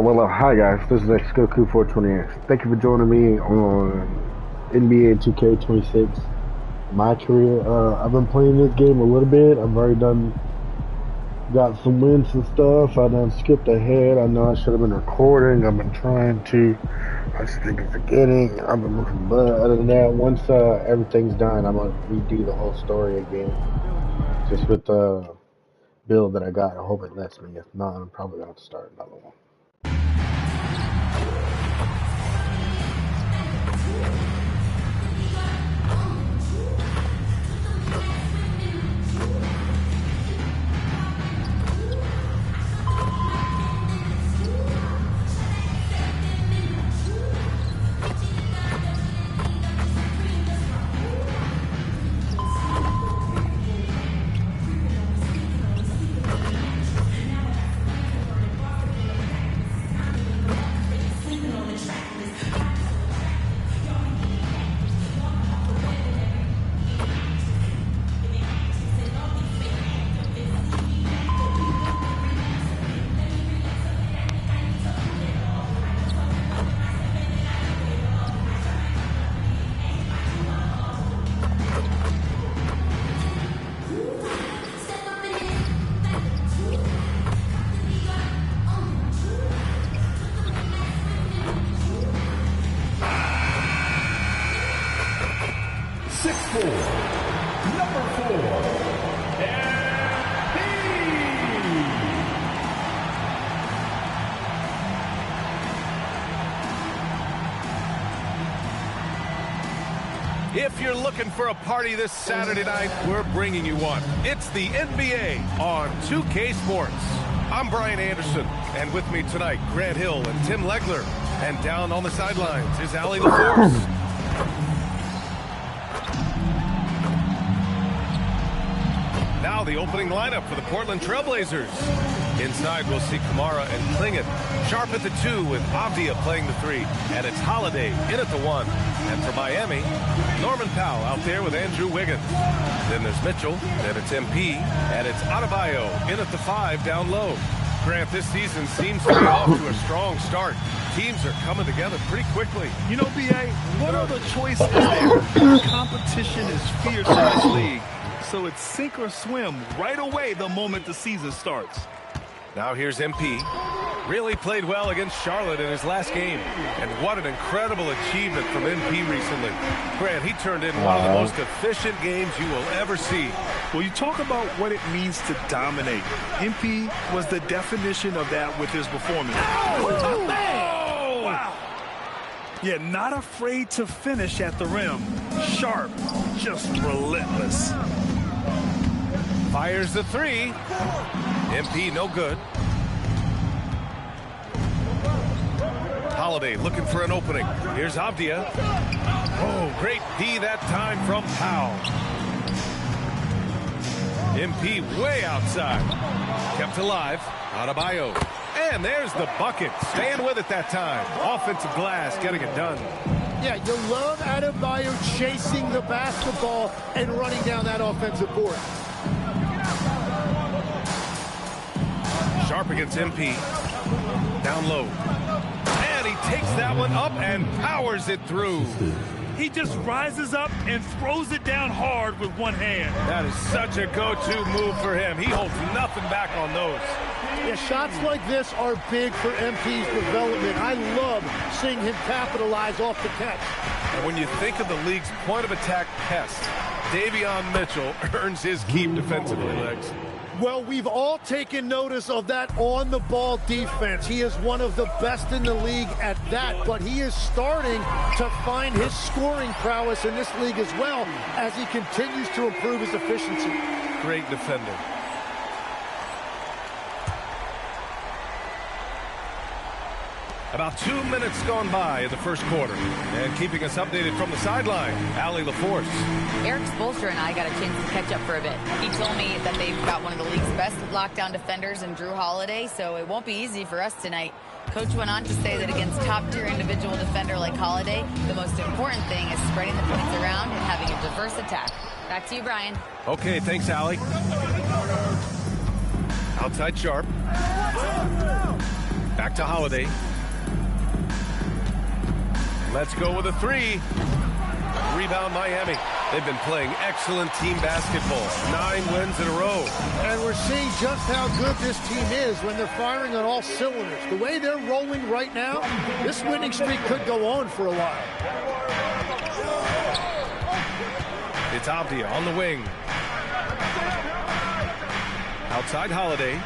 Hi guys, this is xgoku420x. Thank you for joining me on NBA 2K26. My career, I've been playing this game a little bit. I've already got some wins and stuff. I done skipped ahead. I know I should have been recording. I've been trying to. I just think I'm forgetting. I've been looking, but other than that, once everything's done, I'm gonna redo the whole story again, just with the build that I got. I hope it lets me. If not, I'm probably gonna have to start another one. If you're looking for a party this Saturday night, we're bringing you one. It's the NBA on 2K Sports. I'm Brian Anderson, and with me tonight, Grant Hill and Tim Legler. And down on the sidelines is Allie LaForce. Now the opening lineup for the Portland Trailblazers. Inside, we'll see Kamara and Klingit. Sharp at the 2 with Avdia playing the 3. And it's Holiday in at the 1. And for Miami, Norman Powell out there with Andrew Wiggins. Then there's Mitchell. Then it's MP. And it's Adebayo in at the 5 down low. Grant, this season seems to be off to a strong start. Teams are coming together pretty quickly. You know, B.A., what other choice is there? Competition is fierce in this league. So it's sink or swim right away the moment the season starts. Now here's MP. Really played well against Charlotte in his last game. And what an incredible achievement from MP recently. Grant, he turned in one of the most efficient games you will ever see. Well, you talk about what it means to dominate. MP was the definition of that with his performance. Oh, man! Wow. Yeah, not afraid to finish at the rim. Sharp, just relentless. Fires the 3. MP no good. Holiday looking for an opening. Here's Avdia. Oh, great D that time from Powell. MP way outside. Kept alive. Adebayo. And there's the bucket. Staying with it that time. Offensive glass getting it done. Yeah, you love Adebayo chasing the basketball and running down that offensive board. Sharp against MP. Down low. And he takes that one up and powers it through. He just rises up and throws it down hard with one hand. That is such a go-to move for him. He holds nothing back on those. Yeah, shots like this are big for MP's development. I love seeing him capitalize off the catch. And when you think of the league's point-of-attack pest, Davion Mitchell earns his keep defensively, Legs. Well, we've all taken notice of that on-the-ball defense. He is one of the best in the league at that, but he is starting to find his scoring prowess in this league as well as he continues to improve his efficiency. Great defender. About 2 minutes gone by in the first quarter. And keeping us updated from the sideline, Allie LaForce. Eric Spoelstra and I got a chance to catch up for a bit. He told me that they've got one of the league's best lockdown defenders in Drew Holiday, so it won't be easy for us tonight. Coach went on to say that against top-tier individual defender like Holiday, the most important thing is spreading the points around and having a diverse attack. Back to you, Brian. Okay, thanks, Allie. Outside Sharp. Back to Holiday. Let's go with a three. Rebound Miami. They've been playing excellent team basketball. 9 wins in a row. And we're seeing just how good this team is when they're firing on all cylinders. The way they're rolling right now, this winning streak could go on for a while. It's Abdia on the wing. Outside Holiday.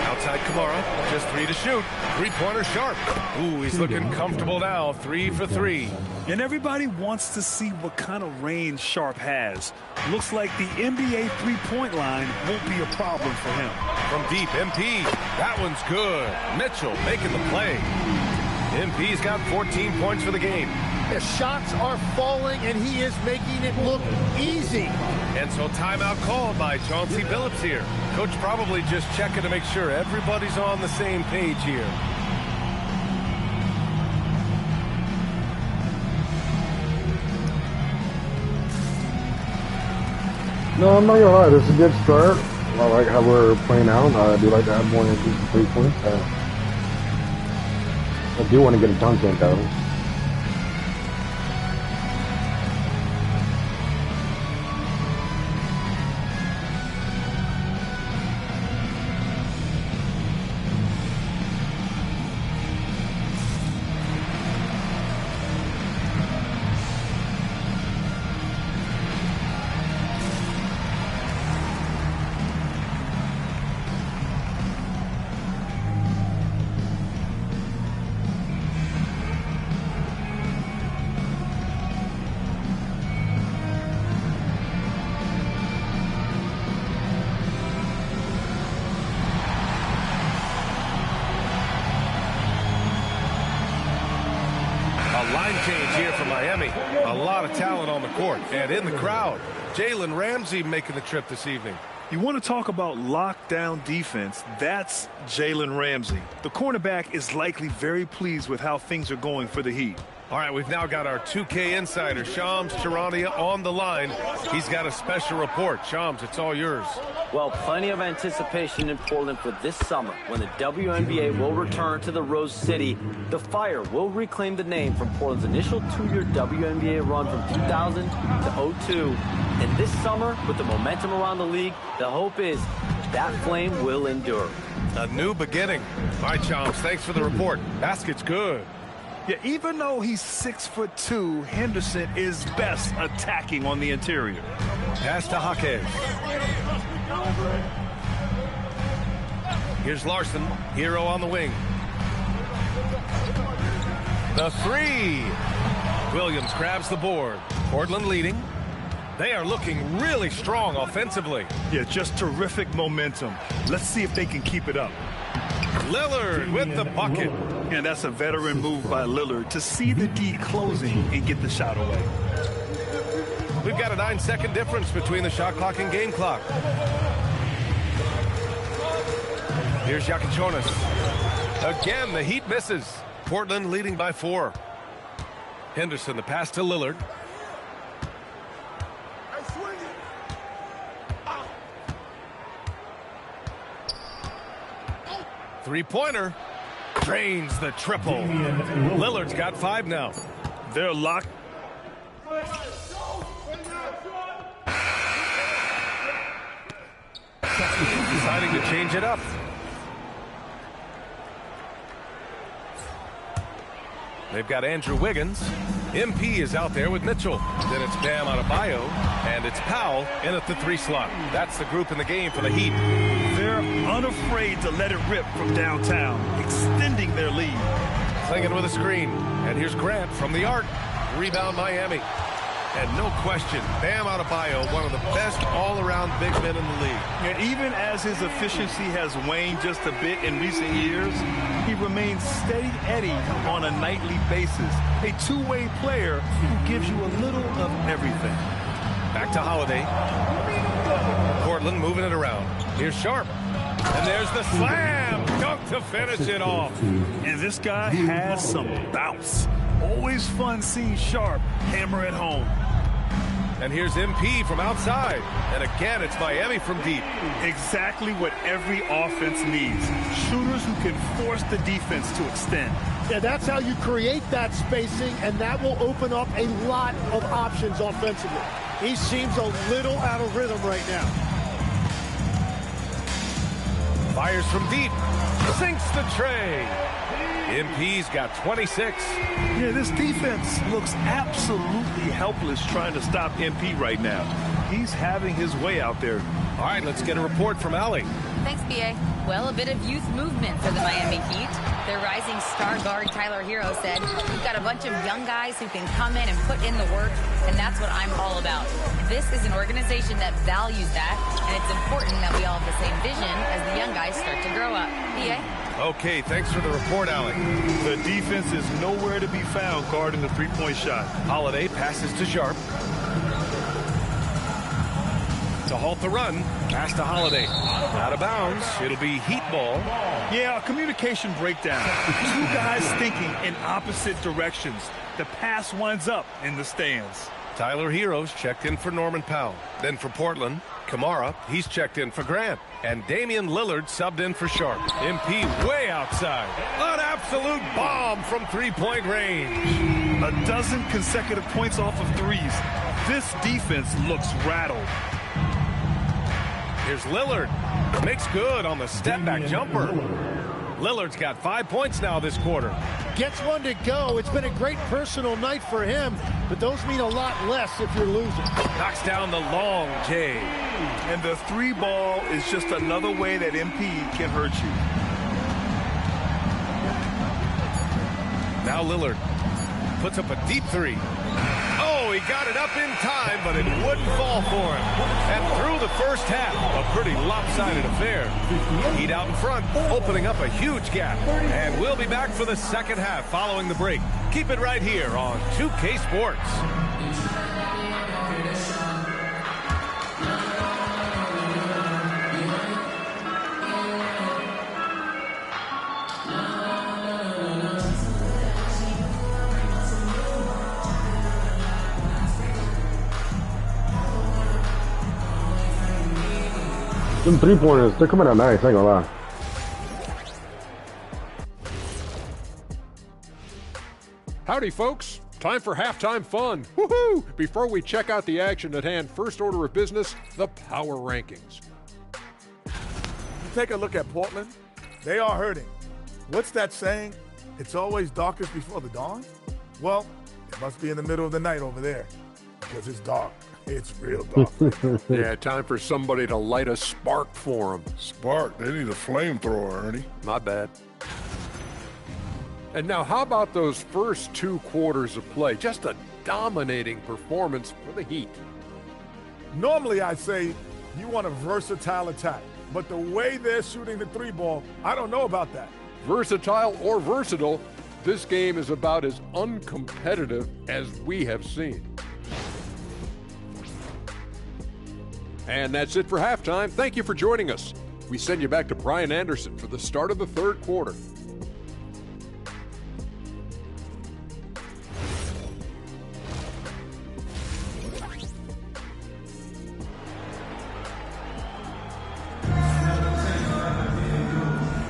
Outside Kamara, just 3 to shoot. 3-pointer Sharp. Ooh, he's looking comfortable now. 3 for 3. And everybody wants to see what kind of range Sharp has. Looks like the NBA three-point line won't be a problem for him. From deep, MP. That one's good. Mitchell making the play. MP's got 14 points for the game. The shots are falling, and he is making it look easy. And so timeout called by Chauncey Billups here. Coach probably just checking to make sure everybody's on the same page here. No, I'm not gonna lie. This is a good start. I like how we're playing out. I do like to have more than 3 points. I do want to get a dunk in, though. Line change here for Miami. A lot of talent on the court. And in the crowd, Jalen Ramsey making the trip this evening. You want to talk about lockdown defense, that's Jalen Ramsey. The cornerback is likely very pleased with how things are going for the Heat. All right, we've now got our 2K insider, Shams Charania, on the line. He's got a special report. Shams, it's all yours. Well, plenty of anticipation in Portland for this summer when the WNBA will return to the Rose City. The Fire will reclaim the name from Portland's initial 2-year WNBA run from 2000 to 02. And this summer, with the momentum around the league, the hope is that flame will endure. A new beginning. All right, Shams, thanks for the report. Basket's good. Yeah, even though he's 6'2", Henderson is best attacking on the interior. Pass to Jaquez. Here's Larson, hero on the wing. The three. Williams grabs the board. Portland leading. They are looking really strong offensively. Yeah, just terrific momentum. Let's see if they can keep it up. Lillard with the bucket. And that's a veteran move by Lillard to see the D closing and get the shot away. We've got a 9-second difference between the shot clock and game clock. Here's Yakichonis. Again, the Heat misses. Portland leading by 4. Henderson, the pass to Lillard. Three-pointer. Drains the triple. Lillard's got 5 now. They're locked. Deciding to change it up. They've got Andrew Wiggins. MP is out there with Mitchell. Then it's Bam Adebayo. And it's Powell in at the 3 slot. That's the group in the game for the Heat. They're unafraid to let it rip from downtown, extending their lead. Slinging with a screen. And here's Grant from the arc. Rebound Miami. And no question, Bam Adebayo, one of the best all-around big men in the league. And even as his efficiency has waned just a bit in recent years, he remains steady Eddie on a nightly basis. A two-way player who gives you a little of everything. Back to Holiday. Portland moving it around. Here's Sharp. And there's the slam. Dunk to finish it off. And this guy has some bounce. Always fun seeing Sharp hammer it home. And here's MP from outside. And again, it's Miami from deep. Exactly what every offense needs. Shooters who can force the defense to extend. Yeah, that's how you create that spacing, and that will open up a lot of options offensively. He seems a little out of rhythm right now. Fires from deep. Sinks the tray. MP's got 26. Yeah, this defense looks absolutely helpless trying to stop MP right now. He's having his way out there. All right, let's get a report from Allie. Thanks, BA. Well, a bit of youth movement for the Miami Heat. Their rising star guard, Tyler Hero, said, "We've got a bunch of young guys who can come in and put in the work, and that's what I'm all about." This is an organization that values that, and it's important that we all have the same vision as the young guys start to grow up. BA? Okay, thanks for the report, Allie. The defense is nowhere to be found guarding the three-point shot. Holiday passes to Sharp. To halt the run, pass to Holiday. Out of bounds, it'll be Heat ball. Yeah, communication breakdown. Two guys thinking in opposite directions. The pass winds up in the stands. Tyler Hero's checked in for Norman Powell. Then for Portland, Kamara, he's checked in for Grant. And Damian Lillard subbed in for Sharp. MP way outside. An absolute bomb from three-point range. A dozen consecutive points off of threes. This defense looks rattled. Here's Lillard. Makes good on the step-back jumper. Lillard's got 5 points now this quarter. Gets one to go. It's been a great personal night for him, but those mean a lot less if you're losing. Knocks down the long J. And the three ball is just another way that MP can hurt you. Now Lillard puts up a deep three. Oh, he got it up in time, but it wouldn't fall for him. And through the first half, a pretty lopsided affair. Heat out in front, opening up a huge gap. And we'll be back for the second half following the break. Keep it right here on 2K Sports. Them three-pointers, they're coming out nice, I ain't gonna lie. Howdy, folks. Time for halftime fun. Woohoo! Before we check out the action at hand, first order of business, the power rankings. You take a look at Portland, they are hurting. What's that saying? It's always darkest before the dawn? Well, it must be in the middle of the night over there, because it's dark. It's real dark. Yeah, time for somebody to light a spark for them. Spark, they need a flamethrower, Ernie. My bad. And now, how about those first two quarters of play? Just a dominating performance for the Heat. Normally, I say you want a versatile attack, but the way they're shooting the three ball, I don't know about that. Versatile or versatile, this game is about as uncompetitive as we have seen. And that's it for halftime. Thank you for joining us. We send you back to Brian Anderson for the start of the third quarter.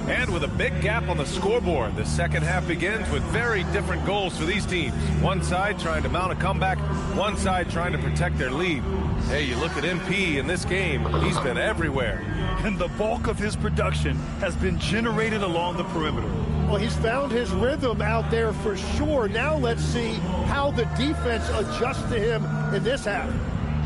And with a big gap on the scoreboard, the second half begins with very different goals for these teams. One side trying to mount a comeback, one side trying to protect their lead. Hey, you look at MP in this game, he's been everywhere. And the bulk of his production has been generated along the perimeter. Well, he's found his rhythm out there for sure. Now let's see how the defense adjusts to him in this half.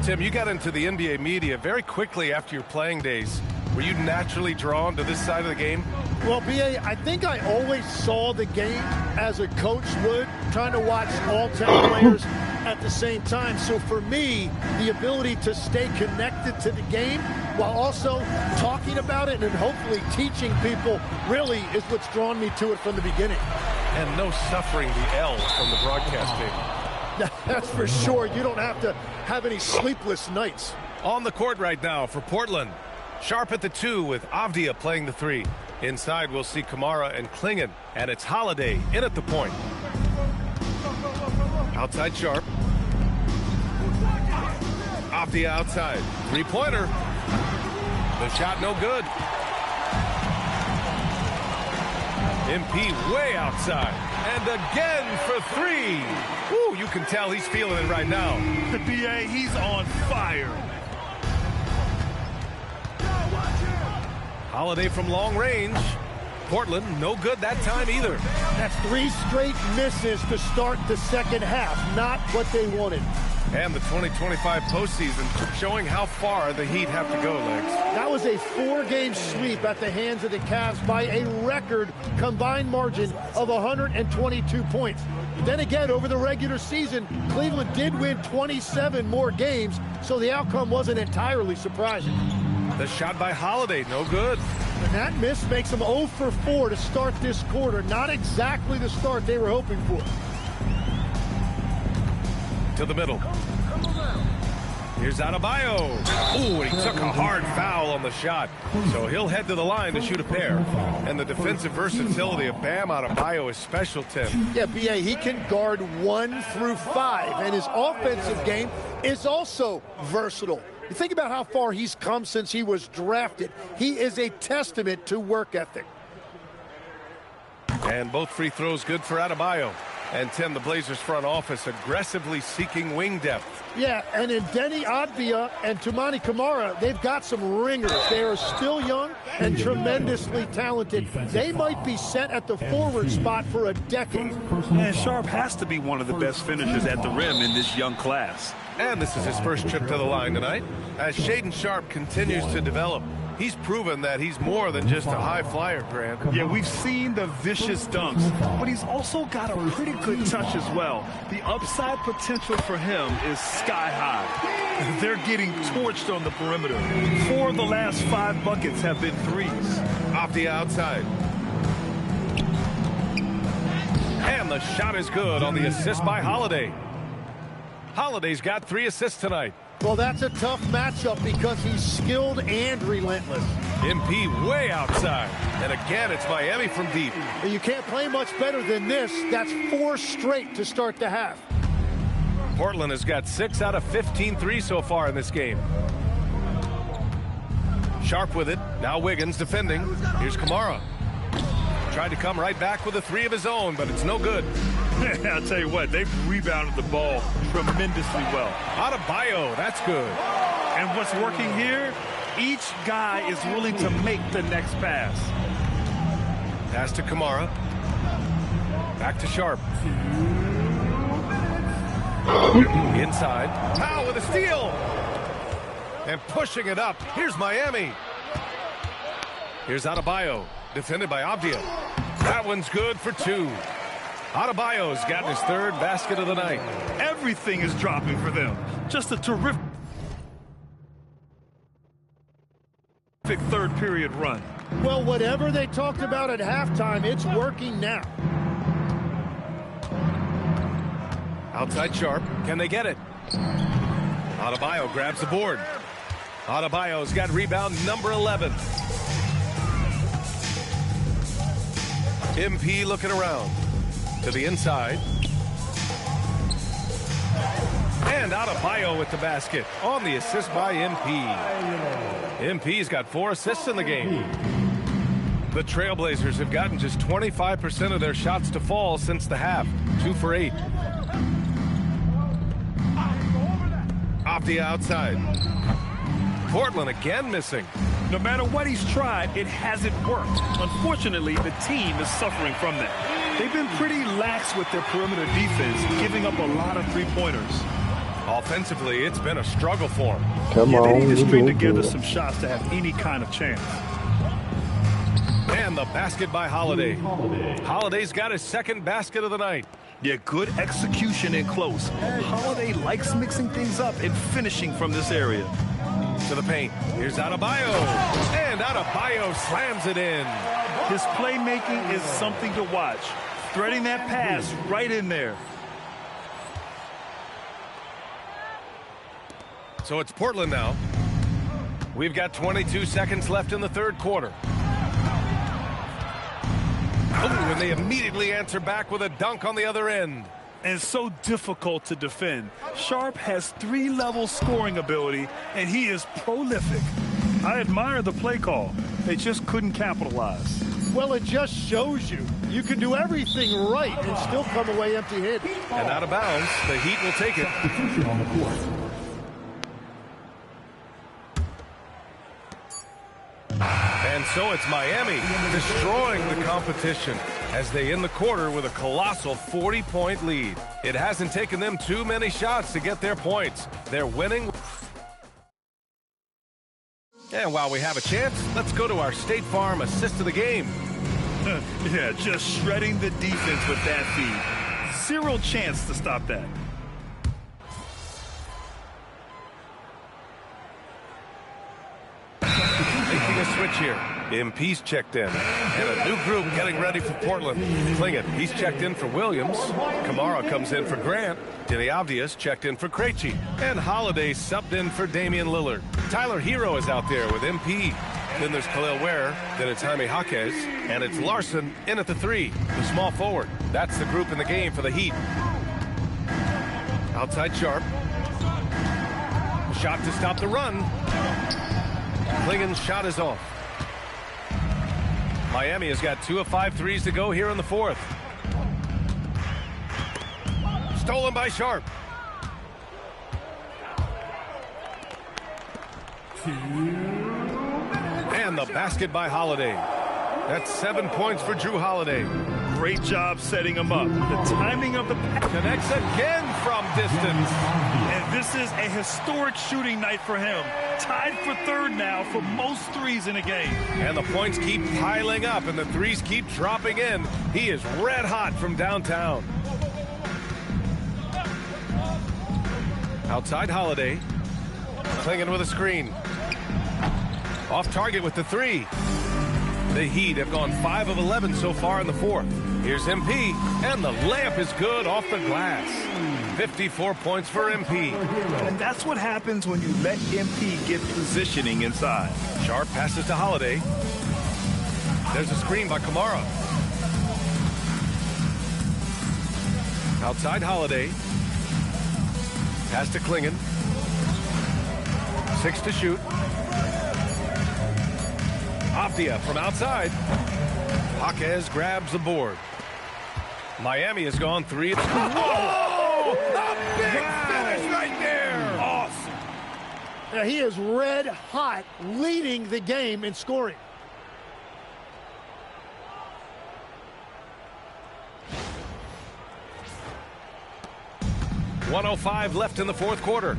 Tim, you got into the NBA media very quickly after your playing days. Were you naturally drawn to this side of the game? Well, BA, I think I always saw the game as a coach would, trying to watch all 10 players at the same time. So for me, the ability to stay connected to the game while also talking about it and hopefully teaching people really is what's drawn me to it from the beginning. And no suffering the L from the broadcast table. That's for sure. You don't have to have any sleepless nights. On the court right now for Portland. Sharp at the 2 with Avdia playing the 3. Inside we'll see Kamara and Klingon. And it's Holiday in at the point. Outside Sharp. Off the outside. Three-pointer. The shot no good. MP way outside. And again for three. Woo, you can tell he's feeling it right now. The BA, he's on fire. Holiday from long range. Portland, no good that time either. That's 3 straight misses to start the second half. Not what they wanted. And the 2025 postseason showing how far the Heat have to go, Legs. That was a 4-game sweep at the hands of the Cavs by a record combined margin of 122 points. Then again, over the regular season, Cleveland did win 27 more games, so the outcome wasn't entirely surprising. The shot by Holiday, no good. And that miss makes them 0 for 4 to start this quarter. Not exactly the start they were hoping for. To the middle. Here's Adebayo. Ooh, he took a hard foul on the shot. So he'll head to the line to shoot a pair. And the defensive versatility of Bam Adebayo is special, Tim. Yeah, BA, he can guard 1 through 5. And his offensive game is also versatile. You think about how far he's come since he was drafted. He is a testament to work ethic. And both free throws good for Adebayo. And Tim, the Blazers front office aggressively seeking wing depth. Yeah, and in Denny Advia and Toumani Camara, they've got some ringers. They are still young and tremendously talented. They might be set at the forward spot for a decade. And Sharp has to be one of the best finishers at the rim in this young class. And this is his first trip to the line tonight. As Shaedon Sharp continues to develop, he's proven that he's more than just a high flyer, Grant. Yeah, we've seen the vicious dunks, but he's also got a pretty good touch as well. The upside potential for him is sky high. They're getting torched on the perimeter. 4 of the last 5 buckets have been threes. Off the outside. And the shot is good on the assist by Holiday. Holiday's got 3 assists tonight. Well, that's a tough matchup because he's skilled and relentless. MP way outside. And again, it's Miami from deep. You can't play much better than this. That's 4 straight to start the half. Portland has got 6 out of 15 threes so far in this game. Sharp with it. Now Wiggins defending. Here's Camara. Tried to come right back with a 3 of his own, but it's no good. I'll tell you what, they've rebounded the ball tremendously well. Adebayo, that's good. And what's working here, each guy is willing to make the next pass. Pass to Camara. Back to Sharp. Inside. Towel with a steal. And pushing it up. Here's Miami. Here's Adebayo. Defended by Avdia. That one's good for 2. Adebayo's gotten his 3rd basket of the night. Everything is dropping for them. Just a terrific 3rd period run. Well, whatever they talked about at halftime, it's working now. Outside Sharp. Can they get it? Adebayo grabs the board. Adebayo's got rebound number 11. MP looking around. To the inside. And Adebayo with the basket on the assist by MP. MP's got 4 assists in the game. The Trailblazers have gotten just 25% of their shots to fall since the half. 2 for 8. Off the outside. Portland again missing. No matter what he's tried, it hasn't worked. Unfortunately, the team is suffering from that. They've been pretty lax with their perimeter defense, giving up a lot of 3-pointers. Offensively, it's been a struggle for them. They need to string together some shots to have any kind of chance. And the basket by Holiday. Holiday's got his 2nd basket of the night. Yeah, good execution in close. Holiday likes mixing things up and finishing from this area. To the paint. Here's Adebayo. And Adebayo slams it in. His playmaking is something to watch. Threading that pass right in there. So it's Portland now. We've got 22 seconds left in the 3rd quarter. Oh, and they immediately answer back with a dunk on the other end. And so difficult to defend. Sharp has 3-level scoring ability, and he is prolific. I admire the play call. They just couldn't capitalize. Well, it just shows you can do everything right and still come away empty-handed. And out of bounds, the Heat will take it. And so it's Miami destroying the competition as they end the quarter with a colossal 40-point lead. It hasn't taken them too many shots to get their points. They're winning. And while we have a chance, let's go to our State Farm assist of the game. Yeah, just shredding the defense with that feed. Zero chance to stop that. Making a switch here. MP's checked in. And a new group getting ready for Portland. Klingit, he's checked in for Williams. Kamara comes in for Grant. Denny Avdias checked in for Krejci. And Holiday subbed in for Damian Lillard. Tyler Hero is out there with MP. Then there's Khalil Ware. Then it's Jaime Jaquez. And it's Larson in at the 3, the small forward. That's the group in the game for the Heat. Outside Sharp. Shot to stop the run. Klingen's shot is off. Miami has got 2 of 5 threes to go here in the 4th. Stolen by Sharp. And the basket by Holiday. That's 7 points for Drew Holiday. Great job setting him up. The timing of the pass. Connects again from distance. And this is a historic shooting night for him. Tied for 3rd now for most threes in a game. And the points keep piling up and the threes keep dropping in. He is red hot from downtown. Outside Holiday. Klingen with a screen. Off target with the 3. The Heat have gone 5 of 11 so far in the 4th. Here's MP, and the layup is good off the glass. 54 points for MP. And that's what happens when you let MP get positioning inside. Sharp passes to Holiday. There's a screen by Kamara. Outside Holiday. Pass to Klingen. 6 to shoot. Avdia from outside. Jaquez grabs the board. Miami has gone 3. Whoa! A big finish right there! Awesome. Now, he is red hot, leading the game in scoring. .105 left in the 4th quarter.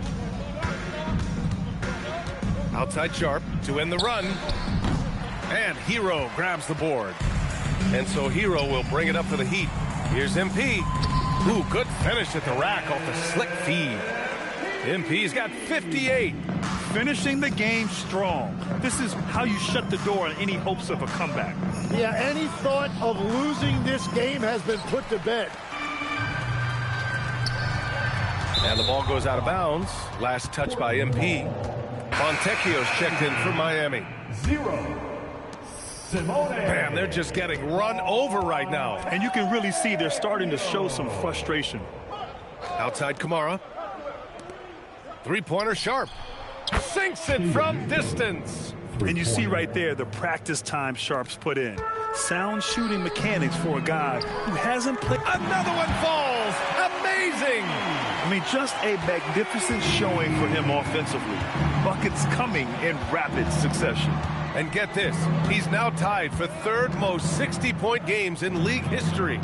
Outside Sharp to end the run. And Hero grabs the board. And so Hero will bring it up for the Heat. Here's MP. Ooh, good finish at the rack off the slick feed. MP's got 58. Finishing the game strong. This is how you shut the door on any hopes of a comeback. Yeah, any thought of losing this game has been put to bed. And the ball goes out of bounds. Last touch by MP. Fontecchio's checked in for Miami. Man, they're just getting run over right now. And you can really see they're starting to show some frustration. Outside Kamara. 3-pointer Sharp. Sinks it from distance. And you see right there the practice time Sharp's put in. Sound shooting mechanics for a guy who hasn't played. Another one falls. Amazing. I mean, just a magnificent showing for him offensively. Buckets coming in rapid succession. And get this, he's now tied for 3rd most 60-point games in league history.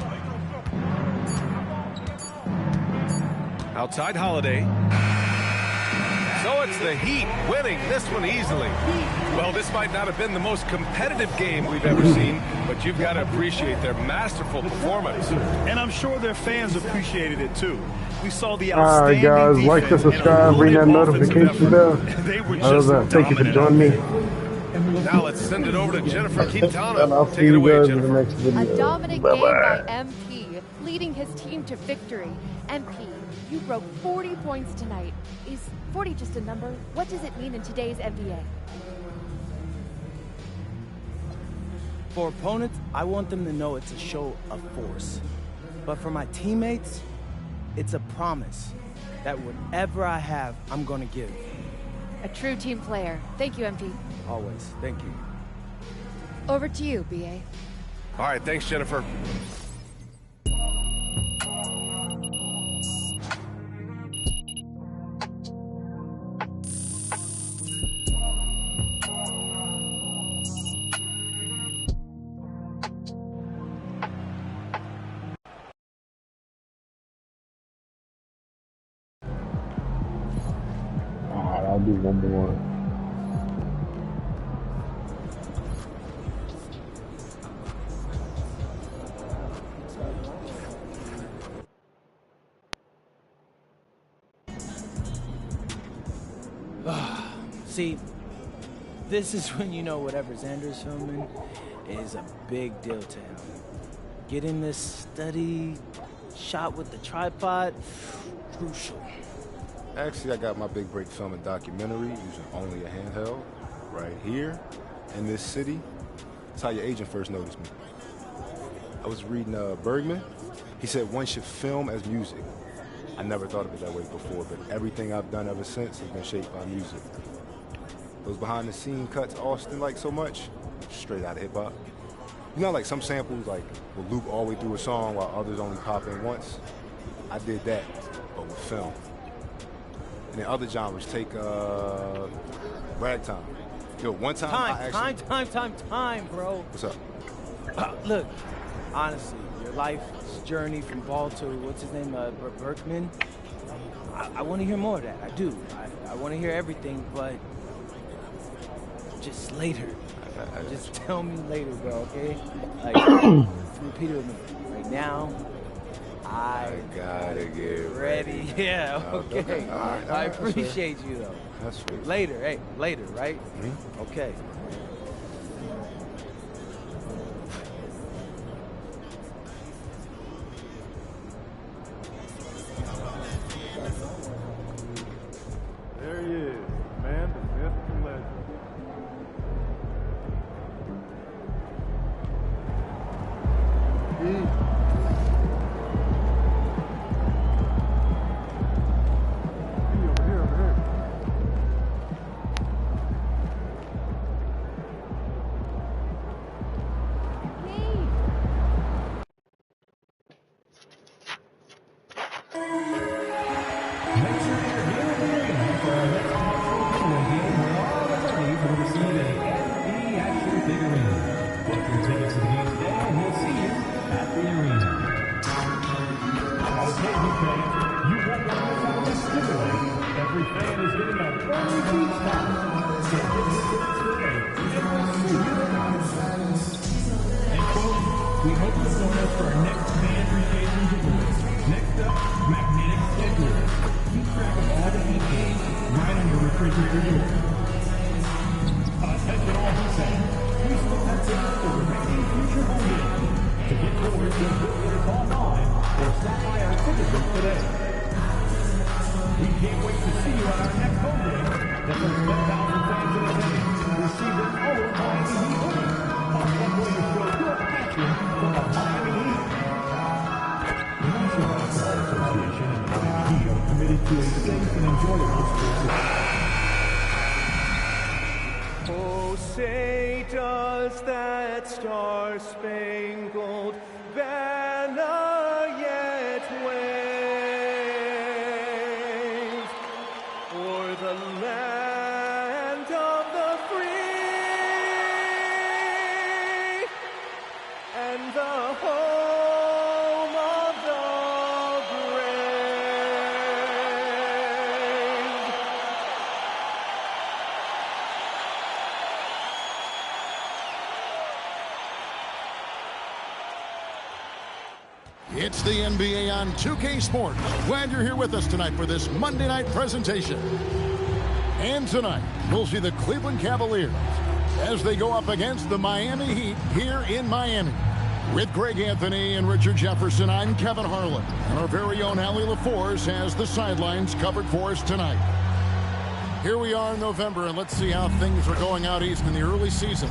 Outside Holiday. So it's the Heat winning this one easily. Well, this might not have been the most competitive game we've ever seen, but you've got to appreciate their masterful performance. And I'm sure their fans appreciated it too. We saw the outstanding guys, like and subscribe, ring that notification bell. They were just thank you for joining me. Now let's send it over to Jennifer Quintana. And I'll Take see it you away, guys Jennifer. in the next video. A dominant Bye-bye. game by MP, leading his team to victory. MP, you broke 40 points tonight. Is 40 just a number? What does it mean in today's NBA? For opponents, I want them to know it's a show of force. But for my teammates, It's a promise that whatever I have, I'm gonna give. A true team player. Thank you, MP. Always. Thank you. Over to you, BA. All right, thanks, Jennifer. Alright, I'll do one more. See, this is when you know whatever Xander's filming is a big deal to him. Getting this steady shot with the tripod, crucial. Actually, I got my big break filming documentary using only a handheld right here in this city. That's how your agent first noticed me. I was reading Bergman. He said one should film as music. I never thought of it that way before, but everything I've done ever since has been shaped by music. Those behind-the-scene cuts Austin liked so much, straight out of hip-hop. You know, like some samples like will loop all the way through a song while others only pop in once? I did that, but with film. And then other genres, take ragtime. Yo, one time Time, bro. What's up? Look, honestly, your life's journey from ball to, what's his name, Berkman, I want to hear more of that. I do. I want to hear everything, but just later. Just tell me later, bro, okay? Like, repeat it with me. Right now, I gotta get ready. Yeah, okay. All right, I appreciate you, though. That's sweet. Later, hey, later, right? Mm-hmm. Okay. There he is, man, the myth, the legend. We hope you'll join us for our next fan appreciation giveaway. Next up, magnetic schedulers. Keep track of all the details right on your refrigerator door. Attention all who say, we still have tickets for remaining future home games. To get yours, just visit us online or stop by our ticket booth today. We can't wait to see you at our next home game. That's our 10,000 fans in attendance. Receive an old Miami Heat hoodie. On one way to show your passion for the Miami Heat. The National Basketball Association and the Miami Heat are committed to a safe and enjoyable sports. Oh, say does that star-spangled banner yet wave o'er the land of the free and the home of the brave? It's the NBA on 2K Sports. Glad you're here with us tonight for this Monday night presentation. And tonight, we'll see the Cleveland Cavaliers as they go up against the Miami Heat here in Miami. With Greg Anthony and Richard Jefferson, I'm Kevin Harlan. And our very own Allie LaForce has the sidelines covered for us tonight. Here we are in November, and let's see how things are going out east in the early season.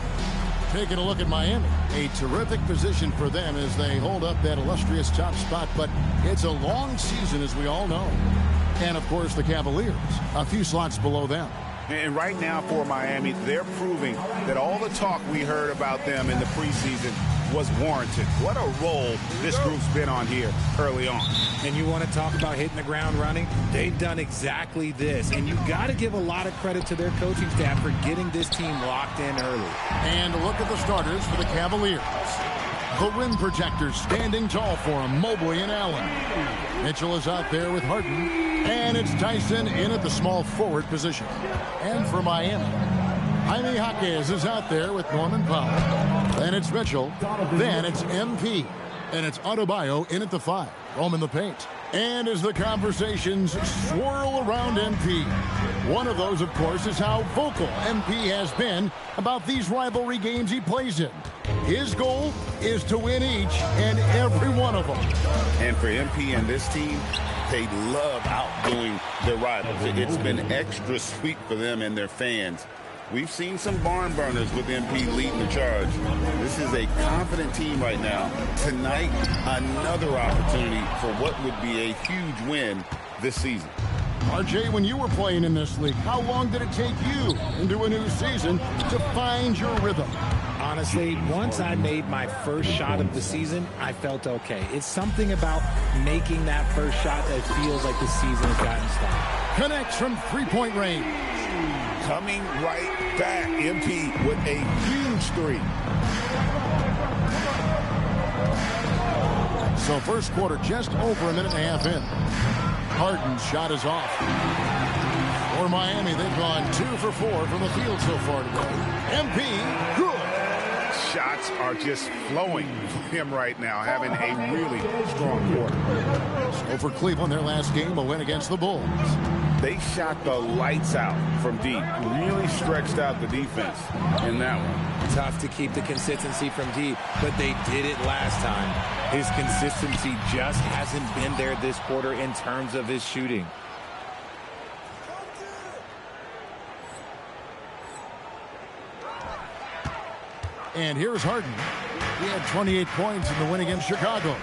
taking a look at Miami. A terrific position for them as they hold up that illustrious top spot, but it's a long season, as we all know. And, of course, the Cavaliers, a few slots below them. And right now for Miami, they're proving that all the talk we heard about them in the preseason was warranted. What a role this group's been on here early on. And you want to talk about hitting the ground running? They've done exactly this. And you got to give a lot of credit to their coaching staff for getting this team locked in early. And look at the starters for the Cavaliers. The rim protectors standing tall for him, Mobley and Allen. Mitchell is out there with Harden. And it's Tyson in at the small forward position. And for Miami, Jaime Jaquez is out there with Norman Powell. Then it's Mitchell. Then it's MP. And it's Adebayo in at the 5. Roman the paint. And as the conversations swirl around MP, one of those, of course, is how vocal MP has been about these rivalry games he plays in. His goal is to win each and every one of them. And for MP and this team, they love outdoing their rivals. It's been extra sweet for them and their fans. We've seen some barn burners with MP leading the charge. This is a confident team right now. Tonight, another opportunity for what would be a huge win this season. RJ, when you were playing in this league, how long did it take you into a new season to find your rhythm? Honestly, once I made my first shot of the season, I felt okay. It's something about making that first shot that feels like the season has gotten started. Connects from three-point range. Coming right back, MP with a huge 3. So first quarter just over a minute and a half in. Harden's shot is off. For Miami, they've gone 2 for 4 from the field so far today. MP, good. Shots are just flowing for him right now, having a really strong quarter. So for Cleveland, their last game, a win against the Bulls. They shot the lights out from deep, really stretched out the defense in that one. Tough to keep the consistency from deep, but they did it last time. His consistency just hasn't been there this quarter in terms of his shooting. And here's Harden. He had 28 points in the win against Chicago.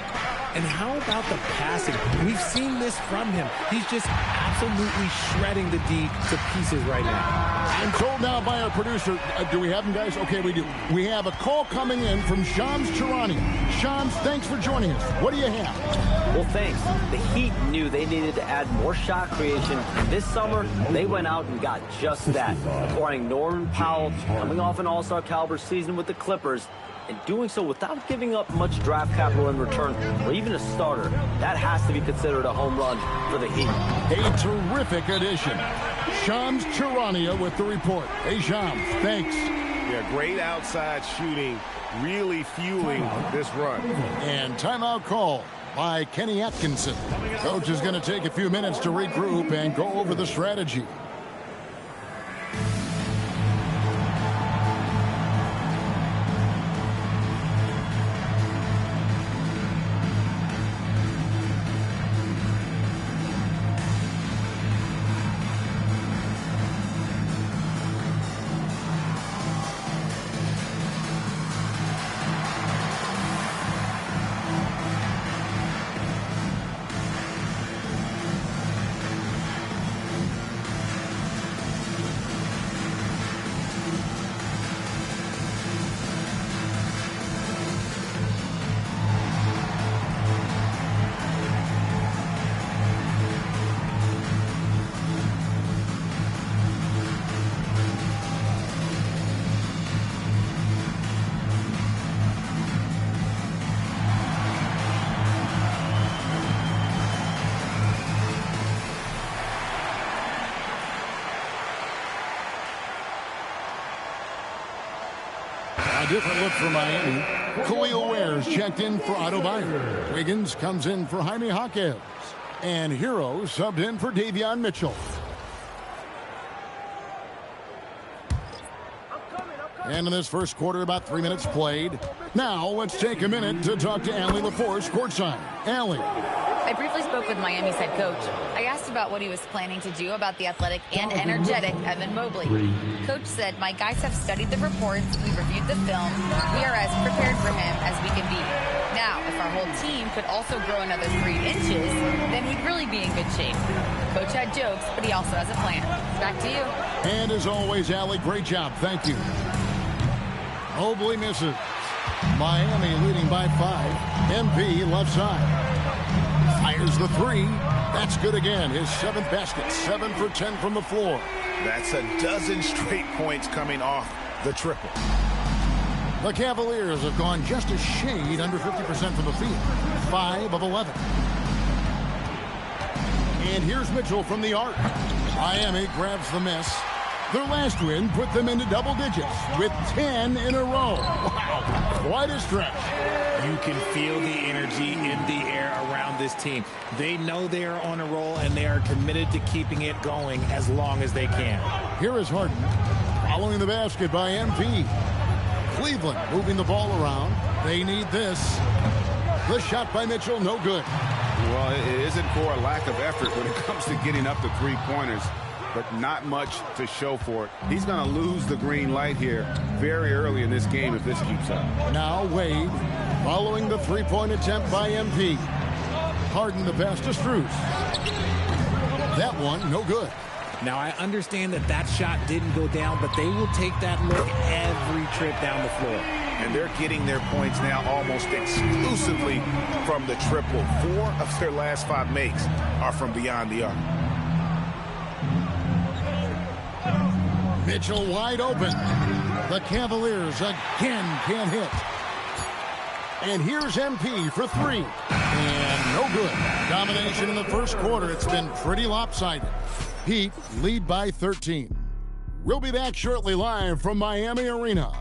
And how about the passing? We've seen this from him. He's just absolutely shredding the D to pieces right now. I'm told now by our producer, do we have him, guys? Okay, we do. We have a call coming in from Shams Charania. Shams, thanks for joining us. What do you have? Well, thanks. The Heat knew they needed to add more shot creation. And this summer, they went out and got just that. Acquiring Norman Powell, coming off an all-star caliber season with the Clippers, and doing so without giving up much draft capital in return, or even a starter. That has to be considered a home run for the Heat. A terrific addition. Shams Charania with the report. Hey, Shams, thanks. Yeah, great outside shooting, really fueling this run. And timeout call by Kenny Atkinson. Coach is going to take a few minutes to regroup and go over the strategy. A different look for Miami. Khalil Ware's checked in for Adebayo. Wiggins comes in for Jaime Jaquez. And Hero subbed in for Davion Mitchell. And in this first quarter, about 3 minutes played. Now, let's take a minute to talk to Allie LaForce courtside. Allie. I briefly spoke with Miami's head coach. I asked about what he was planning to do about the athletic and energetic Evan Mobley. Coach said, my guys have studied the reports, we've reviewed the film, we are as prepared for him as we can be. Now, if our whole team could also grow another 3 inches, then we'd really be in good shape. Coach had jokes, but he also has a plan. Back to you. And as always, Allie, great job. Thank you. Mobley misses. Miami leading by 5. MP left side. Fires the 3. That's good again. His 7th basket. 7 for 10 from the floor. That's a dozen straight points coming off the triple. The Cavaliers have gone just a shade under 50% from the field. 5 of 11. And here's Mitchell from the arc. Miami grabs the miss. Their last win put them into double digits with 10 in a row. Wow, quite a stretch. You can feel the energy in the air around this team. They know they are on a roll, and they are committed to keeping it going as long as they can. Here is Harden following the basket by MP. Cleveland moving the ball around. They need this. The shot by Mitchell, no good. Well, it isn't for a lack of effort when it comes to getting up the 3-pointers, but not much to show for it. He's going to lose the green light here very early in this game if this keeps up. Now Wade following the 3-point attempt by MP. Harden the pass to Strus. That one, no good. Now, I understand that that shot didn't go down, but they will take that look every trip down the floor. And they're getting their points now almost exclusively from the triple. 4 of their last 5 makes are from beyond the arc. Mitchell wide open. The Cavaliers again can't hit. And here's MP for 3. And no good. Domination in the first quarter. It's been pretty lopsided. Heat lead by 13. We'll be back shortly live from Miami Arena.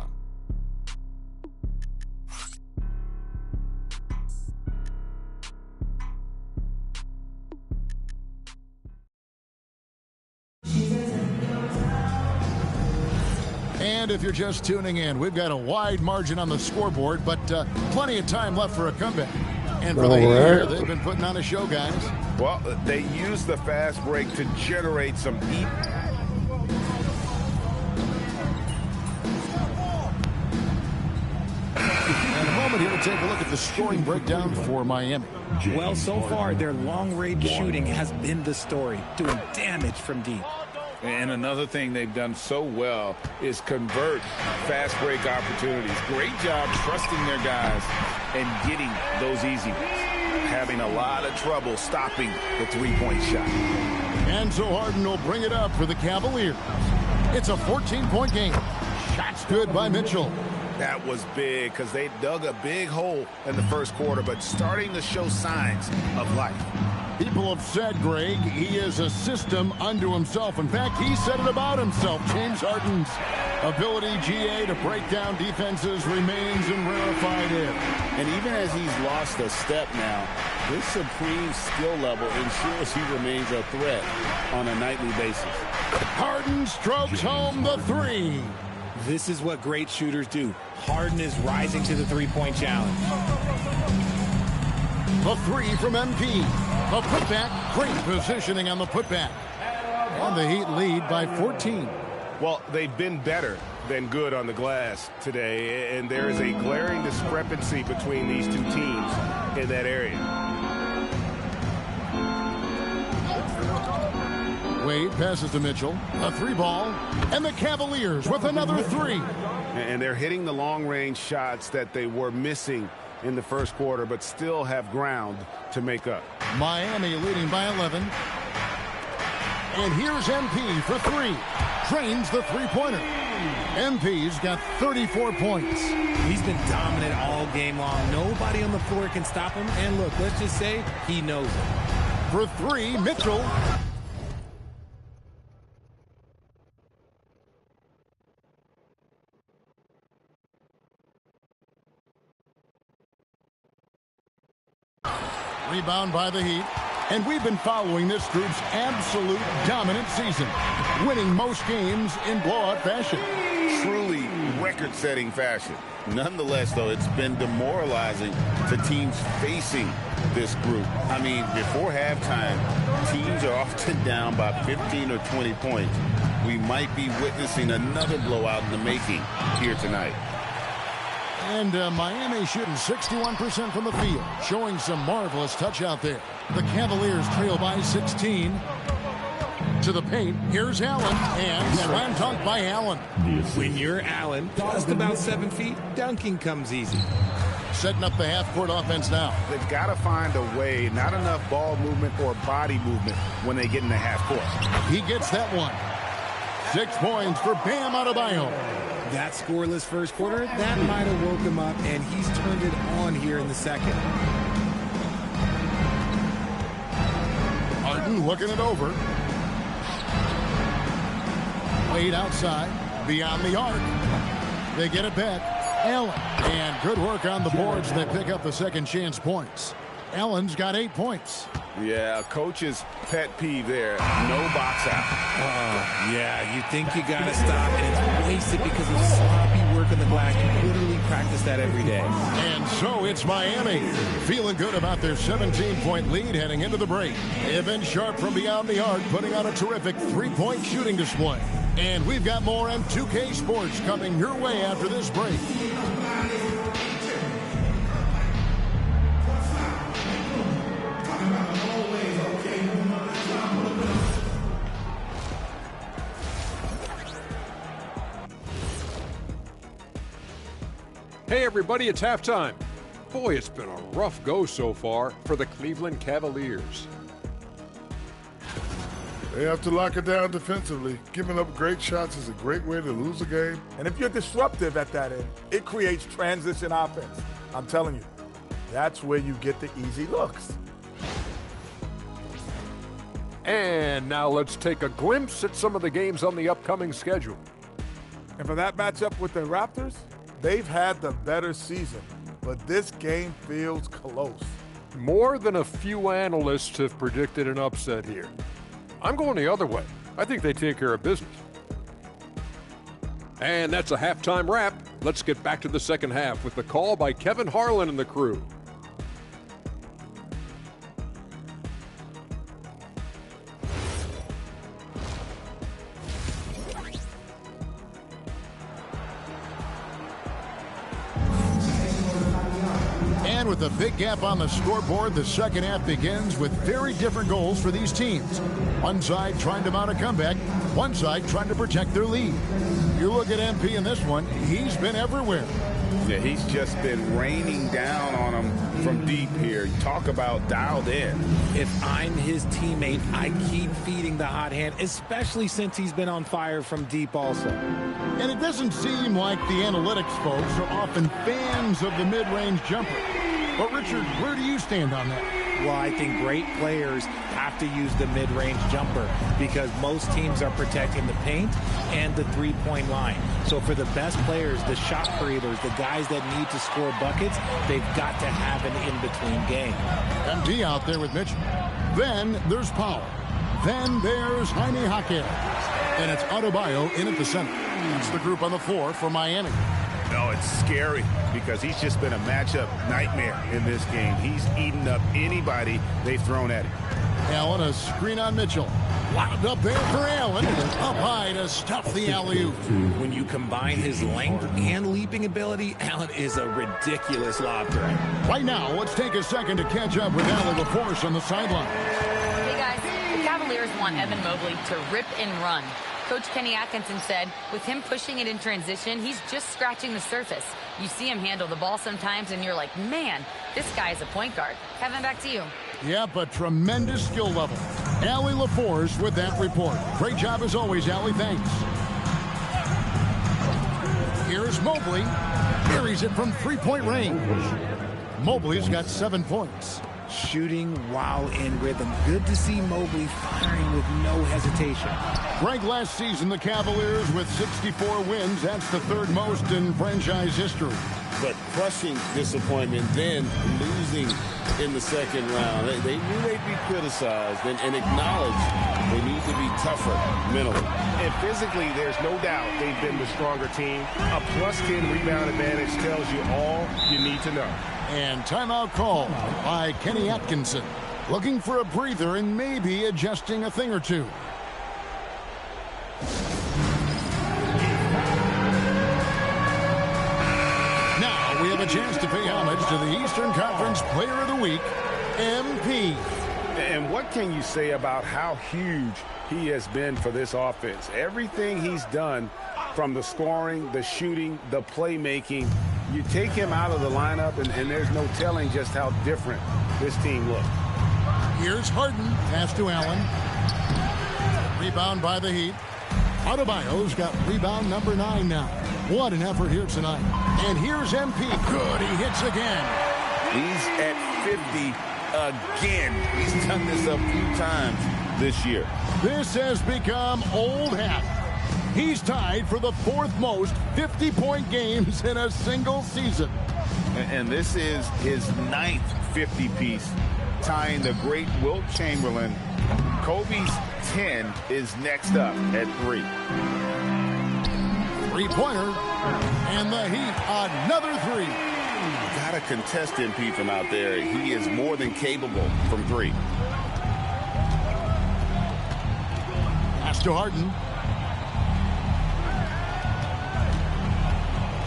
And if you're just tuning in, we've got a wide margin on the scoreboard, but plenty of time left for a comeback. And for the year, they've been putting on a show, guys. Well, they use the fast break to generate some heat. In a moment, here we'll take a look at the scoring breakdown for Miami. Well, so far, their long-range shooting has been the story, doing damage from deep. And another thing they've done so well is convert fast break opportunities. Great job trusting their guys and getting those easy ones. Having a lot of trouble stopping the 3-point shot. And so Harden will bring it up for the Cavaliers. It's a 14-point game. Shots good by Mitchell. That was big because they dug a big hole in the first quarter, but starting to show signs of life. People have said, Greg, he is a system unto himself. In fact, he said it about himself. James Harden's ability, GA, to break down defenses remains in rarefied air. And even as he's lost a step now, his supreme skill level ensures he remains a threat on a nightly basis. Harden strokes home the 3. This is what great shooters do. Harden is rising to the 3-point challenge. The 3 from MP. The putback, great positioning on the putback. And the Heat lead by 14. Well, they've been better than good on the glass today, and there is a glaring discrepancy between these two teams in that area. Wade passes to Mitchell. A 3 ball. And the Cavaliers with another 3. And they're hitting the long-range shots that they were missing in the first quarter, but still have ground to make up. Miami leading by 11. And here's MP for 3. Trains the 3-pointer. MP's got 34 points. He's been dominant all game long. Nobody on the floor can stop him. And look, let's just say he knows it. For 3, Mitchell. Rebound by the Heat. And we've been following this group's absolute dominant season, winning most games in blowout fashion. Truly record-setting fashion. Nonetheless, though, it's been demoralizing to teams facing this group. I mean, before halftime, teams are often down by 15 or 20 points. We might be witnessing another blowout in the making here tonight. And Miami shooting 61% from the field, showing some marvelous touch out there. The Cavaliers trail by 16. To the paint, here's Allen, and slam dunk by Allen. When you're Allen, just about 7 feet, dunking comes easy. Setting up the half-court offense now. They've got to find a way, not enough ball movement or body movement when they get in the half court. He gets that one. 6 points for Bam Adebayo. That scoreless first quarter, that might have woke him up, and he's turned it on here in the second. Harden looking it over. Wade outside, beyond the arc. They get it back. Allen, and good work on the boards. They pick up the second chance points. Allen's got 8 points. Yeah, coach's pet peeve there. No box out. Yeah, you think you got to stop, and it's wasted because of sloppy work on the glass. You literally practice that every day. And so it's Miami, feeling good about their 17-point lead heading into the break. Evan Sharp from beyond the arc putting on a terrific 3-point shooting display. And we've got more M2K Sports coming your way after this break. Hey everybody, it's halftime. Boy, it's been a rough go so far for the Cleveland Cavaliers. They have to lock it down defensively. Giving up great shots is a great way to lose a game. And if you're disruptive at that end, it creates transition offense. I'm telling you, that's where you get the easy looks. And now let's take a glimpse at some of the games on the upcoming schedule. And for that matchup with the Raptors, they've had the better season, but this game feels close. More than a few analysts have predicted an upset here. I'm going the other way. I think they take care of business. And that's a halftime wrap. Let's get back to the second half with the call by Kevin Harlan and the crew. And with a big gap on the scoreboard, the second half begins with very different goals for these teams. One side trying to mount a comeback, one side trying to protect their lead. You look at MP in this one, he's been everywhere. Yeah, he's just been raining down on him from deep here. Talk about dialed in. If I'm his teammate, I keep feeding the hot hand, especially since he's been on fire from deep also. And it doesn't seem like the analytics folks are often fans of the mid-range jumper. But Richard, where do you stand on that? Well, I think great players have to use the mid-range jumper because most teams are protecting the paint and the three-point line. So for the best players, the shot creators, the guys that need to score buckets, they've got to have an in-between game. MD out there with Mitchell. Then there's Powell. Then there's Jaime Jaquez. And it's Adebayo in at the center. That's the group on the floor for Miami. No, it's scary because he's just been a matchup nightmare in this game. He's eaten up anybody they've thrown at him. Allen, a screen on Mitchell. Lobbed up there for Allen. Up high to stuff the alley-oop. When you combine his length and leaping ability, Allen is a ridiculous lob threat. Right now, let's take a second to catch up with Allie LaForce on the sideline. Hey guys, the Cavaliers want Evan Mobley to rip and run. Coach Kenny Atkinson said, with him pushing it in transition, he's just scratching the surface. You see him handle the ball sometimes, and you're like, man, this guy is a point guard. Kevin, back to you. Yeah, but tremendous skill level. Allie LaForce with that report. Great job as always, Allie. Thanks. Here's Mobley. Carries it from three-point range. Mobley's got 7 points. Shooting while in rhythm. Good to see Mobley firing with no hesitation. Ranked last season, the Cavaliers with 64 wins. That's the third most in franchise history. But crushing disappointment, then losing in the second round. They knew they'd be criticized and acknowledged they need to be tougher mentally. And physically, there's no doubt they've been the stronger team. A +10 rebound advantage tells you all you need to know. And timeout call by Kenny Atkinson. Looking for a breather and maybe adjusting a thing or two. Now we have a chance to pay homage to the Eastern Conference Player of the Week, MP. And what can you say about how huge he has been for this offense? Everything he's done, from the scoring, the shooting, the playmaking, you take him out of the lineup, and there's no telling just how different this team looks. Here's Harden, pass to Allen. Rebound by the Heat. Adebayo's got rebound number 9 now. What an effort here tonight. And here's MP. Good, he hits again. He's at 50 again. He's done this a few times this year. This has become old hat. He's tied for the 4th most 50-point games in a single season. And this is his 9th 50-piece, tying the great Wilt Chamberlain. Kobe's 10 is next up at 3. Three-pointer, and the Heat, another 3. Got to contest MP from out there. He is more than capable from 3. Pass to Harden.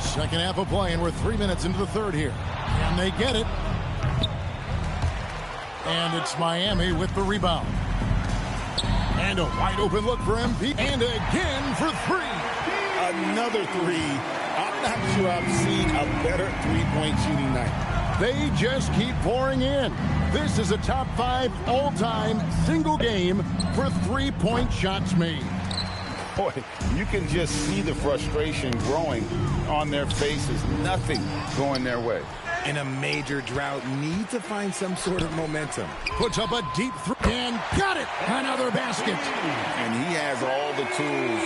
Second half of play, and we're 3 minutes into the third here. And they get it. And it's Miami with the rebound. And a wide open look for MP. And again for 3. Another 3. I'm not sure I've seen a better three-point shooting night. They just keep pouring in. This is a top 5 all-time single game for three-point shots made. Boy, you can just see the frustration growing on their faces. Nothing going their way. In a major drought, need to find some sort of momentum. Puts up a deep three and got it. Another basket. And he has all the tools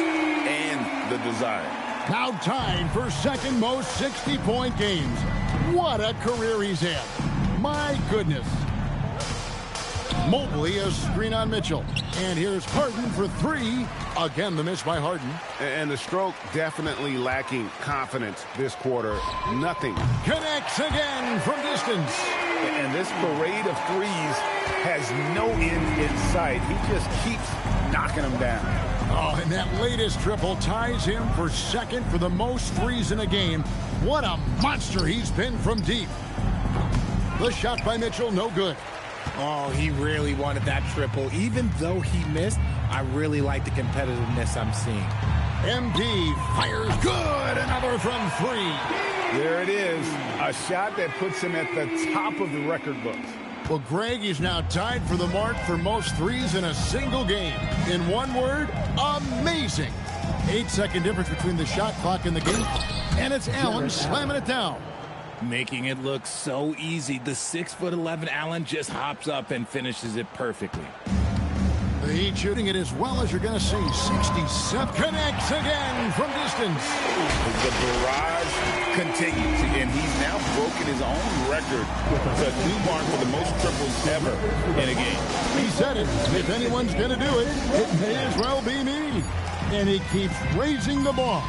and the desire. Now tied for second most 60-point games. What a career he's had. My goodness. Mobley, a screen on Mitchell. And here's Harden for 3. Again, the miss by Harden. And the stroke definitely lacking confidence this quarter. Nothing. Connects again from distance. And this parade of threes has no end in sight. He just keeps knocking them down. Oh, and that latest triple ties him for second for the most threes in a game. What a monster he's been from deep. The shot by Mitchell, no good. Oh, he really wanted that triple. Even though he missed, I really like the competitiveness I'm seeing. MP fires good. Another from 3. There it is. A shot that puts him at the top of the record books. Well, Greg, he's now tied for the mark for most threes in a single game. In one word, amazing. 8-second difference between the shot clock and the game. And it's Allen slamming it down. Making it look so easy. The 6'11" Allen just hops up and finishes it perfectly. The Heat shooting it as well as you're going to see. 67 connects again from distance. The barrage continues, and he's now broken his own record to new mark for the most triples ever in a game. He said it. If anyone's going to do it, it may as well be me. And he keeps raising the ball.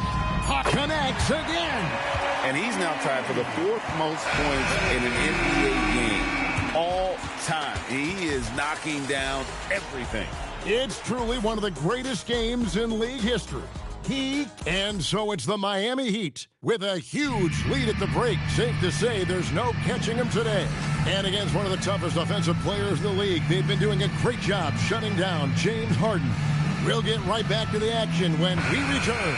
Connects again. And he's now tied for the 4th most points in an NBA game all time. He is knocking down everything. It's truly one of the greatest games in league history. And so it's the Miami Heat with a huge lead at the break. Safe to say there's no catching them today. And against one of the toughest offensive players in the league, they've been doing a great job shutting down James Harden. We'll get right back to the action when we return.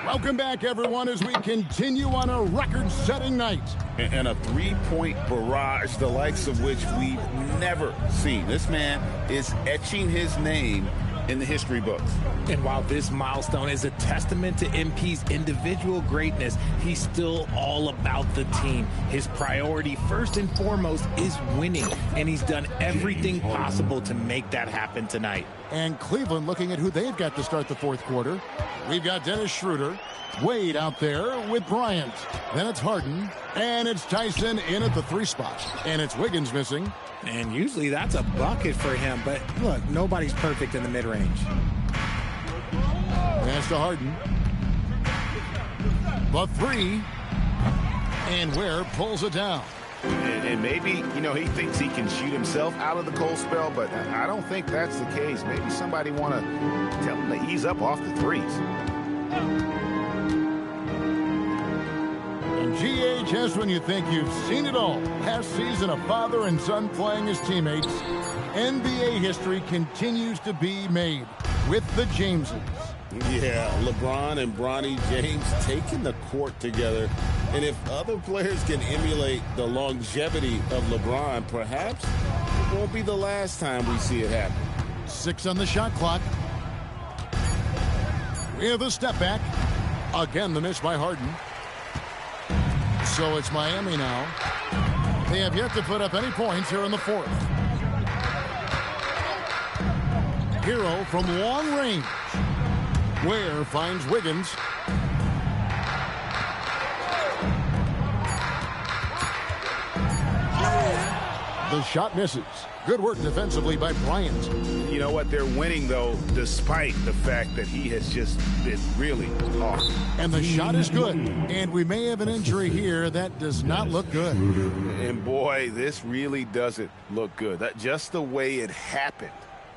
Welcome back, everyone, as we continue on a record-setting night. And a three-point barrage, the likes of which we've never seen. This man is etching his name in the history books. And while this milestone is a testament to MP's individual greatness, he's still all about the team. His priority, first and foremost, is winning, and he's done everything possible to make that happen tonight. And Cleveland looking at who they've got to start the fourth quarter. We've got Dennis Schroeder, Wade out there with Bryant. Then it's Harden, and it's Tyson in at the 3 spot. And it's Wiggins missing. And usually that's a bucket for him, but look, nobody's perfect in the mid-range. Pass to Harden. The 3. And Ware pulls it down. And maybe, you know, he thinks he can shoot himself out of the cold spell, but I don't think that's the case. Maybe somebody want to tell him to ease up off the threes. And GH, when you think you've seen it all. Last season, a father and son playing as teammates. NBA history continues to be made with the Jameses. Yeah, LeBron and Bronny James taking the court together. And if other players can emulate the longevity of LeBron, perhaps it won't be the last time we see it happen. 6 on the shot clock. We have a step back. Again, the miss by Harden. So it's Miami now. They have yet to put up any points here in the fourth. Hero from long range. Ware finds Wiggins. The shot misses. Good work defensively by Bryant. You know what? They're winning, though, despite the fact that he has just been really off. And the shot is good. And we may have an injury here that does not look good. And, boy, this really doesn't look good. That just the way it happened.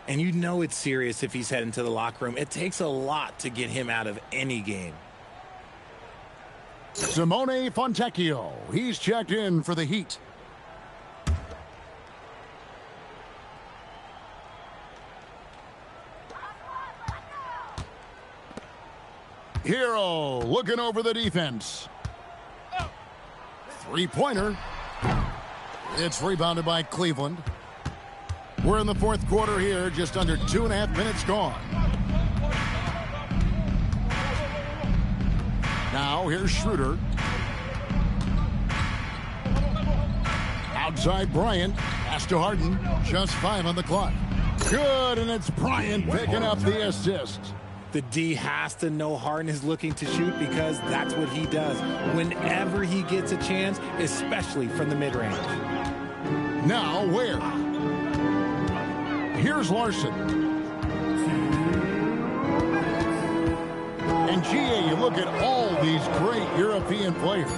And you know it's serious if he's heading to the locker room. It takes a lot to get him out of any game. Simone Fontecchio. He's checked in for the Heat. Hero looking over the defense. 3-pointer. It's rebounded by Cleveland. We're in the fourth quarter here, just under 2.5 minutes gone. Now here's Schroeder. Outside Bryant. Pass to Harden. Just 5 on the clock. Good, and it's Bryant picking up the assist. The D has to know Harden is looking to shoot because that's what he does whenever he gets a chance, especially from the mid-range. Now Ware. Here's Larson. And GA, you look at all these great European players.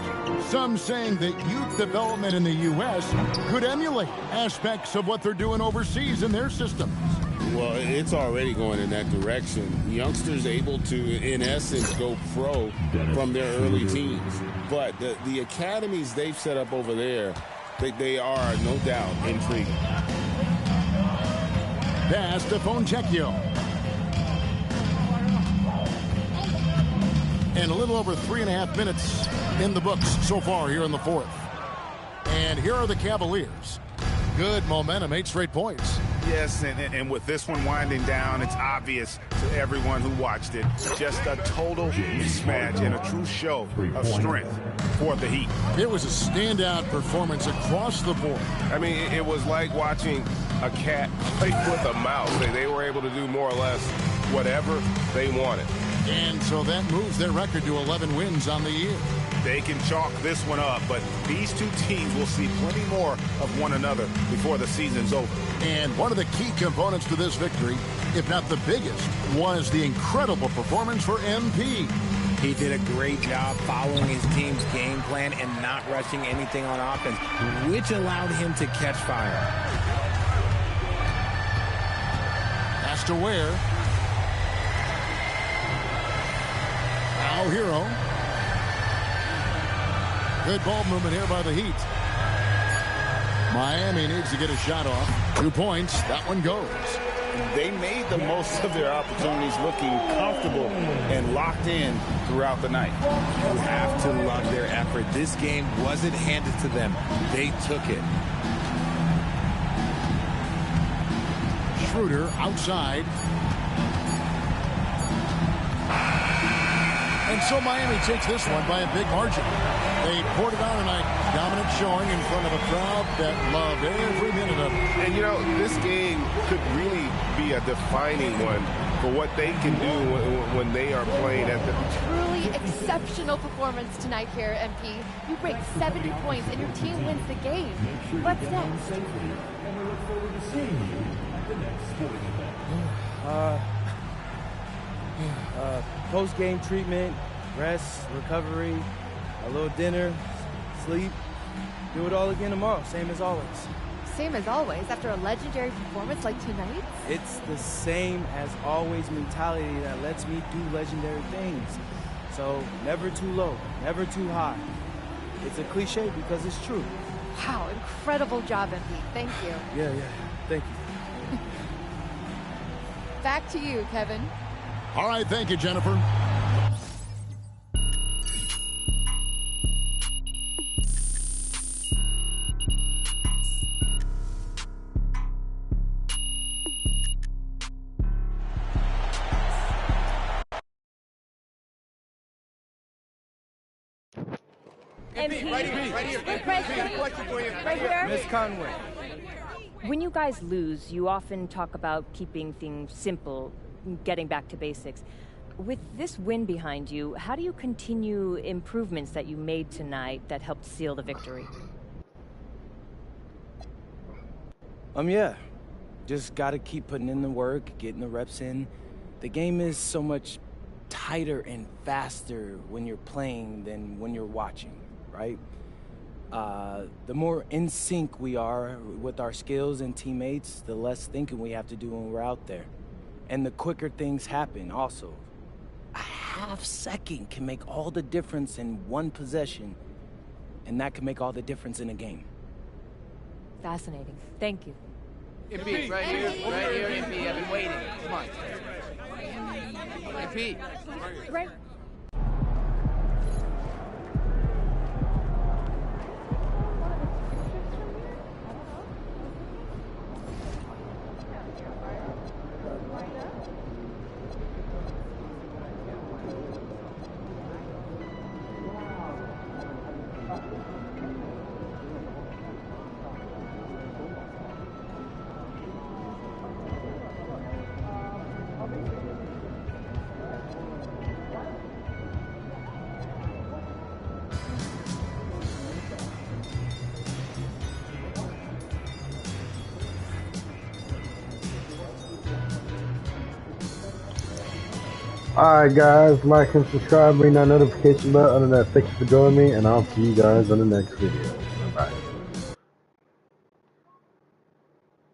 Some saying that youth development in the U.S. could emulate aspects of what they're doing overseas in their systems. Well, it's already going in that direction. Youngsters able to, in essence, go pro from their early teens. But the academies they've set up over there, they are, no doubt, intriguing. Pass to Fontecchio. And a little over 3.5 minutes in the books so far here in the fourth. And here are the Cavaliers. Good momentum, 8 straight points. Yes, and with this one winding down, it's obvious to everyone who watched it. Just a total mismatch and a true show of strength for the Heat. It was a standout performance across the board. I mean, it was like watching a cat play with a mouse. They were able to do more or less whatever they wanted. And so that moves their record to 11 wins on the year. They can chalk this one up, but these two teams will see plenty more of one another before the season's over. And one of the key components to this victory, if not the biggest, was the incredible performance for MP. He did a great job following his team's game plan and not rushing anything on offense, which allowed him to catch fire. Pass to Ware. Now Hero. Good ball movement here by the Heat. Miami needs to get a shot off. 2 points. That one goes. They made the most of their opportunities, looking comfortable and locked in throughout the night. You have to love their effort. This game wasn't handed to them. They took it. Schroeder outside. And so Miami takes this one by a big margin. They poured it on tonight. Dominant showing in front of a crowd that loved every minute of it. And, you know, this game could really be a defining one for what they can do when they are playing at the... Truly exceptional performance tonight here, MP. You break 70 points and your team wins the game. What's next? And we look forward to seeing you at the next sporting event. Post-game treatment, rest, recovery, a little dinner, sleep. Do it all again tomorrow, same as always. Same as always, after a legendary performance like tonight? It's the same as always mentality that lets me do legendary things. So never too low, never too high. It's a cliche because it's true. Wow, incredible job, MP. Thank you. Yeah, thank you. Back to you, Kevin. All right, thank you, Jennifer. MP, right here. Right here. Miss Conway. When you guys lose, you often talk about keeping things simple, getting back to basics. With this win behind you, how do you continue improvements that you made tonight that helped seal the victory? Yeah. Just gotta keep putting in the work, getting the reps in. The game is so much tighter and faster when you're playing than when you're watching, right? The more in sync we are with our skills and teammates, the less thinking we have to do when we're out there. And the quicker things happen also. A half second can make all the difference in one possession, and that can make all the difference in a game. Fascinating. Thank you. MP, right here, MP. I've been waiting. Come on. MP. Right. Alright guys, like and subscribe, ring that notification bell. Other than that, thank you for joining me, and I'll see you guys on the next video. Bye.